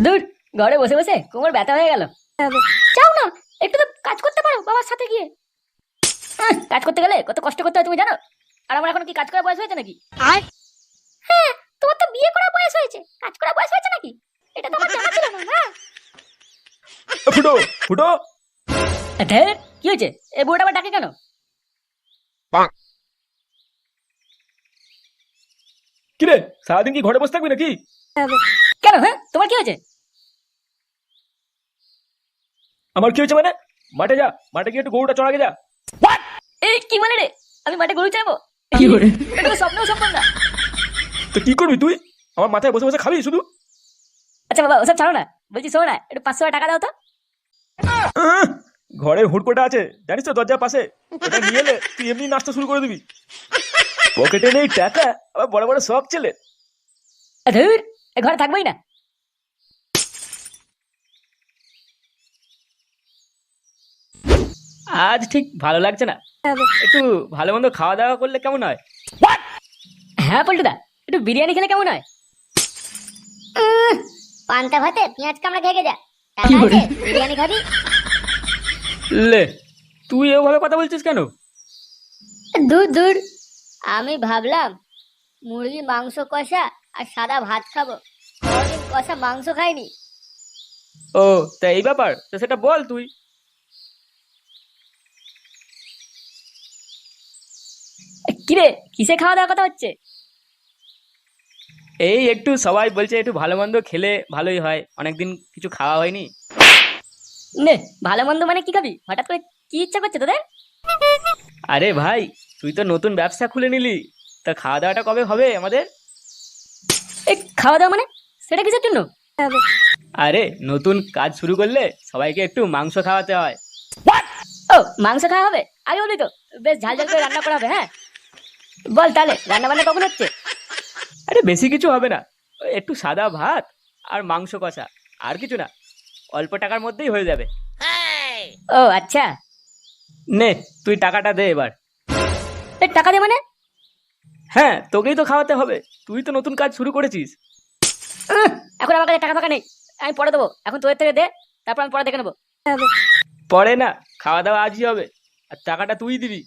দূর, ঘরে বসে বসে কোমর ব্যথা হয়ে গেল। যাও না, একটু তো কাজ করতে পারো বাবার সাথে গিয়ে। কাজ করতে গেলে কত কষ্ট করতে হয় তুমি জানো? আর আমার এখন কি কাজ করার বয়স হয়েছে নাকি? হ্যাঁ, তোমার তো বিয়ে করার বয়স হয়েছে, কাজ করার বয়স হয়েছে নাকি? এটা তো আমার জানা ছিল না। হ্যাঁ ফুটো ফুটো। ঢের, কি হয়েছে? এই বুড়োটা আবার ডাকে কেন? কিরে, সারাদিন কি ঘরে বসে থাকবি নাকি? কেন? হ্যাঁ, তোমার কি হয়েছে? আমার কি হয়েছে মানে? মাঠে যা, মাঠে গিয়ে একটু গরুটা চড়াগে যা। এই কি বলে রে? আমি মাঠে গরু চাইবো? এটা তো স্বপ্নেও সম্ভব না। তো কি করবি তুই? আমার মাথায় বসে বসে খাবি শুধু? আচ্ছা বাবা, ওসব ছাড়ো না, বলছি শোনো না, একটু 500 টাকা দাও তো। আহ! ঘরে হুড়কোটা আছে জানিস তো, দরজার পাশে। ওটা নিয়ে এলে তুই এমনি নাস্তা শুরু করে দিবি। পকেটে নেই টাকা, আবার বড় বড় শখ ছেলে। ধুর, ঘরে থাকবোই না। আজ ঠিক ভালো লাগছে না, একটু ভালো মন্দ খাওয়া দাওয়া করলে কেমন হয়? হ্যাঁ পল্টুদা, একটু বিরিয়ানি খেলে কেমন হয়? পান্তা ভাতে পেঁয়াজ কামড়া খেয়ে যা, টাকা আছে বিরিয়ানি খাবি? লে, তুই এভাবে কথা বলছিস কেন? দূর দূর, আমি ভাবলাম মুরগি মাংস কষা আর সাদা ভাত খাবো, কোনদিন কষা মাংস খাইনি। ও, তা এই ব্যাপার, তো সেটা বল তুই। কিরে, কিসে খাওয়া দাওয়া কথা হচ্ছে? এই একটু সবাই বলছে একটু ভালো মন্দ খেলে ভালোই হয়, অনেকদিন কিছু খাওয়া হয়নি। নে, ভালো মন্দ মানে কি খাবি হঠাৎ করে? কি ইচ্ছা করছে তোদের? আরে ভাই, তুই তো নতুন ব্যবসা খুলে নিলি, তা খাওয়া দাওয়াটা কবে হবে আমাদের? এই খাওয়া দাওয়া মানে? সেটা কিসের জন্য? আরে নতুন কাজ শুরু করলে সবাইকে একটু মাংস খাওয়াতে হয়। ও, মাংস খাওয়া হবে? আগে বলি তো, বেশ ঝাল ঝাল করে রান্না করা হবে। হ্যাঁ বল তাহলে, রান্না বান্না কখন হচ্ছে? আরে বেশি কিছু হবে না, ওই একটু সাদা ভাত আর মাংস কষা, আর কিছু না, অল্প টাকার মধ্যেই হয়ে যাবে। ও আচ্ছা। নে, তুই টাকাটা দে এবার। এই টাকা দে মানে? হ্যাঁ, তোকেই তো খাওয়াতে হবে, তুই তো নতুন কাজ শুরু করেছিস। উহ, এখন আমার কাছে টাকা ফাঁকা নেই, আমি পরে দেবো। এখন তোদের থেকে দে, তারপর আমি পরে দেখে নেবো। পরে না, খাওয়া দাওয়া আজই হবে, আর টাকাটা তুই দিবি।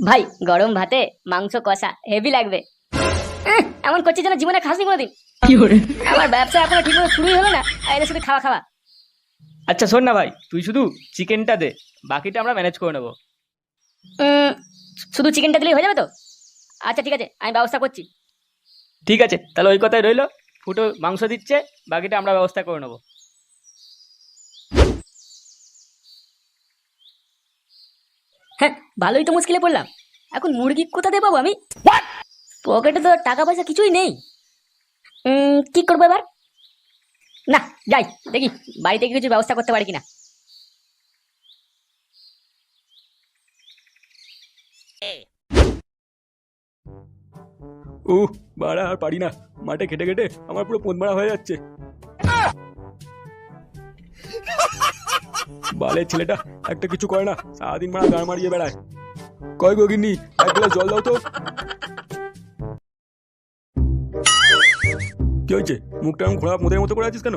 ভাই, গরম ভাতে মাংস কষা হেভি লাগবে। এমন করছিস যেন জীবনে খাসনি কোনোদিন। আমার ব্যবসা এখনো ঠিক মতো শুরুই হলো না, আর এদের শুধু খাওয়া খাওয়া। আচ্ছা শোন না ভাই, তুই শুধু চিকেনটা দে, বাকিটা আমরা ম্যানেজ করে নেবো। উম, শুধু চিকেনটা দিলেই হয়ে যাবে তো? আচ্ছা ঠিক আছে, আমি ব্যবস্থা করছি। ঠিক আছে, তাহলে ওই কথাই রইলো। ফুটো মাংস দিচ্ছে, বাকিটা আমরা ব্যবস্থা করে নেবো। হ্যাঁ, ভালোই তো মুশকিলে পড়লাম। এখন মুরগি কোথা দিয়ে পাবো আমি? পকেটে তো টাকা পয়সা কিছুই নেই। কি করবো এবার? না, যাই দেখি বাড়িতে কিছু ব্যবস্থা করতে পারি কিনা। বাড়া আর পারি না, মাঠে খেটে খেটে আমার পুরো পোদ মারা হয়ে যাচ্ছে। বালের ছেলেটা একটা কিছু করে না, সারাদিন মারা গাড় মারিয়ে বেড়ায়। কয় গো গিন্নি, এক গ্লাস জল দাও তো। কি হয়েছে, মুখটা এরকম ঘোড়া মোদের মতো করে আছিস কেন?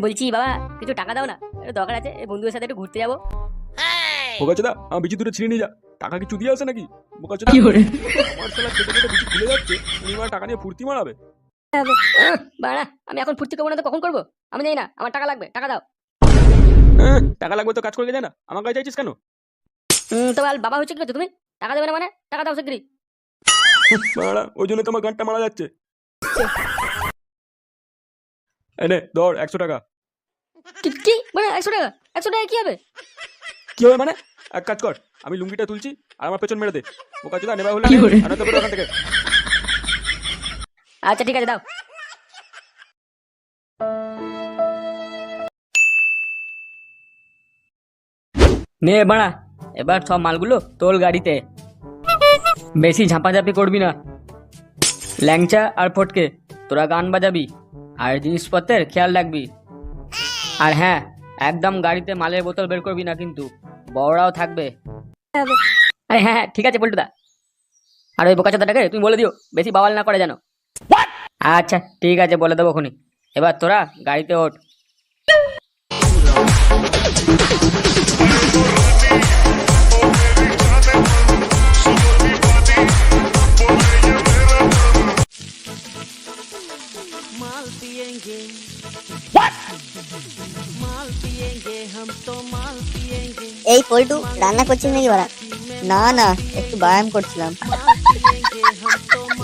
বলছি বাবা, কিছু টাকা দাও না, একটু দরকার আছে, এই বন্ধুদের সাথে একটু ঘুরতে যাবো। বোকাচোদা, আমার বিচি দূরে ছিঁড়ে নিয়ে যা, টাকা কিছু দিয়ে আসে নাকি? বোকাচোদা, আমার শালা খেটে খেটে বিচি খুলে যাচ্ছে, উনি আমার টাকা নিয়ে ফুর্তি মারাবে। বাড়া, আমি এখন ফুর্তি করবো না তো কখন করবো? আমি জানি না, আমার টাকা লাগবে, টাকা দাও। টাকা লাগবে তো কাজ করে যায় না, আমার কাছে চাইছিস কেন? তো বাবা হচ্ছে কি করছো তুমি? টাকা দেবে না মানে? টাকা দাও শিগগিরি। বাড়া, ওই জন্য তোমার গানটা মারা যাচ্ছে। এনে ধর 100 টাকা। কি মানে 100 টাকা? 100 টাকা কি হবে? কি হবে মানে? এক কাজ কর, আমি লুঙ্গিটা তুলছি আর আমার পেছন মেরে দে। বোকাচোদা, নেবা হলে নে, আর নয়তো বেরো ওখান থেকে। আচ্ছা ঠিক আছে, দাও। নে বাড়া, এবার সব মালগুলো তোল গাড়িতে। বেশি ঝাঁপাঝাঁপি করবি না। ল্যাংচা আর ফটকে, তোরা গান বাজাবি আর জিনিসপত্রের খেয়াল রাখবি। আর হ্যাঁ, একদম গাড়িতে মালের বোতল বের করবি না কিন্তু, বড়রাও থাকবে। আরে হ্যাঁ হ্যাঁ, ঠিক আছে পল্টুদা। আর ওই বোকাচোদাটাকে তুমি বলে দিও বেশি বাওয়াল না করে যেন। আচ্ছা ঠিক আছে, বলে দেবো খুনি। এবার তোরা গাড়িতে ওঠ। এই পল্টু রান্না করছিস নাকি বড়া? না না, একটু ব্যায়াম করছিলাম।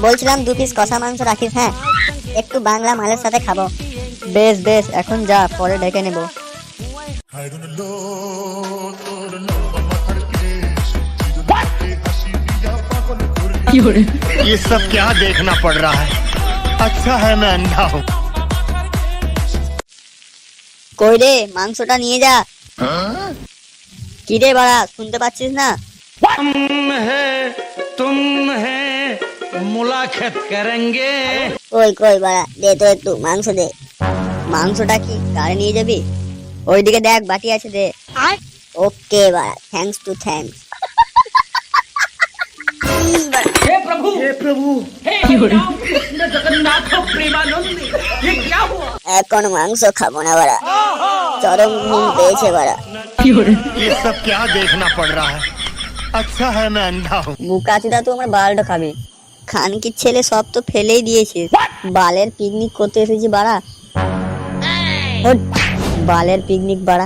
বলছিলাম 2 পিস কষা মাংস রাখিস। হ্যাঁ, একটু বাংলা মালের সাথে খাবো। বেশ বেশ, এখন যা, পরে ডেকে নেব। ये सब क्या देखना पड़ रहा है? अच्छा है मैं अंधा हूँ। কই রে, মাংসটা নিয়ে যা। কি রে বাড়া, শুনতে পাচ্ছিস না? तुम है मुलाकात करेंगे। কই কই বাড়া, দে তো একটু মাংস দে। মাংসটা কি গাড়ি নিয়ে যাবি? ওইদিকে দেখ, বাটি আছে, দে। ওকে বাড়া, থ্যাঙ্কস টু থ্যাঙ্কস। এখন মাংস খাবো না বাড়া, চরম ঘুম পেয়েছে বাড়া। ये सब क्या देखना पड़ रहा है? अच्छा है मैं अंधा हूँ। বুকাচিদা তো আমার বালটা খাবে। খানকির ছেলে সব তো ফেলেই দিয়েছে। বালের পিকনিক করতে এসেছি বাড়া। বালের পিকনিক বাড়া।